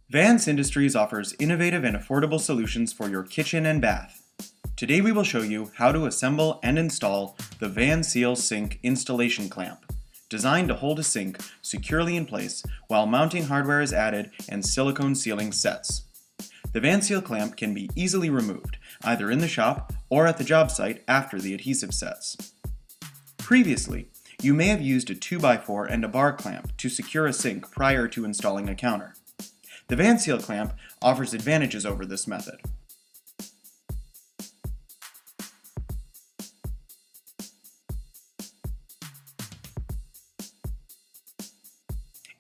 Vance Industries offers innovative and affordable solutions for your kitchen and bath. Today we will show you how to assemble and install the Vanseal Sink Installation Clamp, designed to hold a sink securely in place while mounting hardware is added and silicone sealing sets. The Vanseal clamp can be easily removed, either in the shop or at the job site after the adhesive sets. Previously, you may have used a 2x4 and a bar clamp to secure a sink prior to installing a counter. The Vanseal clamp offers advantages over this method.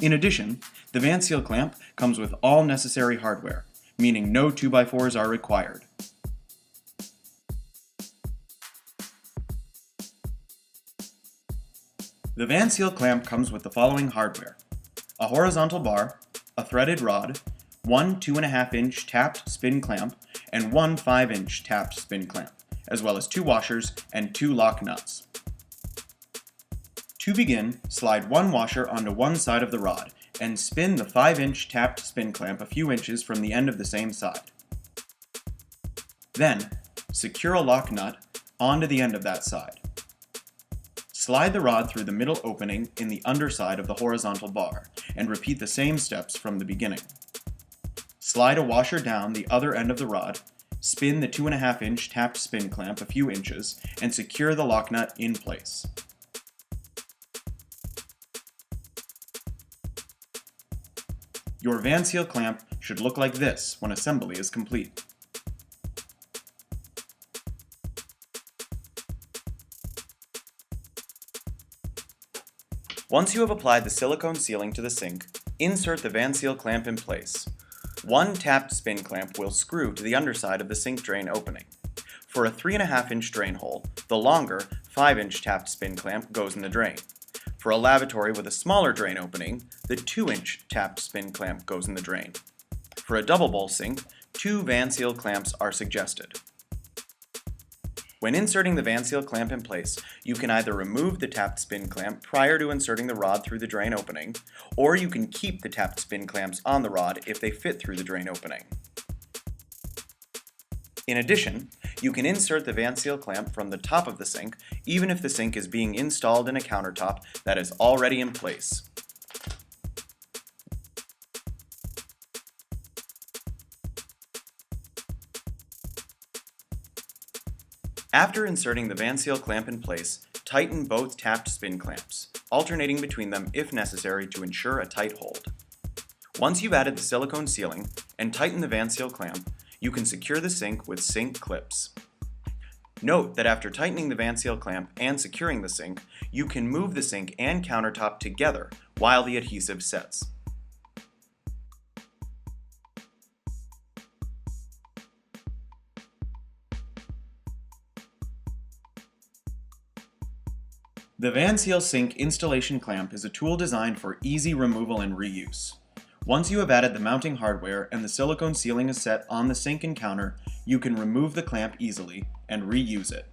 In addition, the Vanseal clamp comes with all necessary hardware, meaning no 2x4s are required. The Vanseal clamp comes with the following hardware: a horizontal bar, a threaded rod, one 2.5-inch tapped spin clamp, and one 5-inch tapped spin clamp, as well as 2 washers and 2 lock nuts. To begin, slide one washer onto one side of the rod and spin the 5-inch tapped spin clamp a few inches from the end of the same side. Then, secure a lock nut onto the end of that side. Slide the rod through the middle opening in the underside of the horizontal bar and repeat the same steps from the beginning. Slide a washer down the other end of the rod, spin the 2.5-inch tapped spin clamp a few inches, and secure the lock nut in place. Your Vanseal clamp should look like this when assembly is complete. Once you have applied the silicone sealing to the sink, insert the Vanseal clamp in place. One tapped spin clamp will screw to the underside of the sink drain opening. For a 3.5-inch drain hole, the longer 5-inch tapped spin clamp goes in the drain. For a lavatory with a smaller drain opening, the 2-inch tapped spin clamp goes in the drain. For a double bowl sink, 2 Vanseal clamps are suggested. When inserting the Vanseal clamp in place, you can either remove the tapped spin clamp prior to inserting the rod through the drain opening, or you can keep the tapped spin clamps on the rod if they fit through the drain opening. In addition, you can insert the Vanseal clamp from the top of the sink, even if the sink is being installed in a countertop that is already in place. After inserting the Vanseal clamp in place, tighten both tapped spin clamps, alternating between them if necessary to ensure a tight hold. Once you've added the silicone sealing and tighten the Vanseal clamp, you can secure the sink with sink clips. Note that after tightening the Vanseal clamp and securing the sink, you can move the sink and countertop together while the adhesive sets. The Vanseal Sink Installation Clamp is a tool designed for easy removal and reuse. Once you have added the mounting hardware and the silicone sealing is set on the sink and counter, you can remove the clamp easily and reuse it.